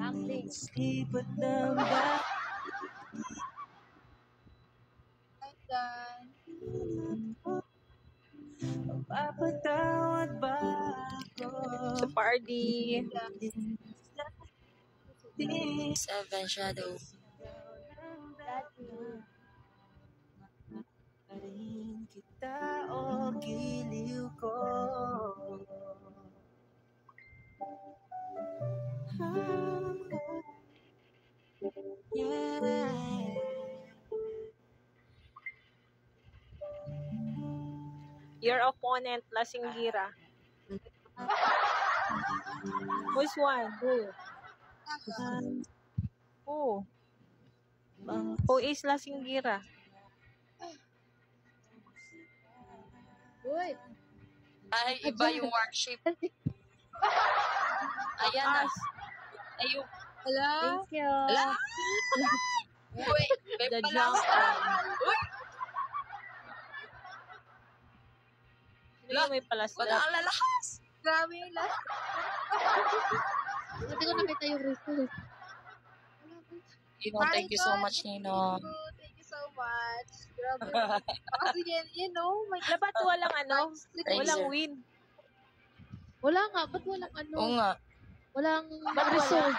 Acting. Lipat ng ba? Hi, Dan. Mapapatawad ba ako? Sa party. Seven Shadow. Daddy. Rin kita o giliw ko. Yeah. Your opponent, Lasinggira. Who's one? Who? Who is Lasinggira? Uy. Ay, iba yung worship. Ayan na. Ayun. Hello? Thank you. Ala! Uy, may The pala. jump. Uy, Sino yung may ba't palasdak? ang lalakas? Grabe yung last. Hindi ko nakita yung result. Nino, thank you so much, Nino. Thank you so much. Grabe. Kasi you know, may... Ba't walang ano? Walang Razor. win. Wala nga, ba't walang ano? Oo nga. Walang Ba't wala? result.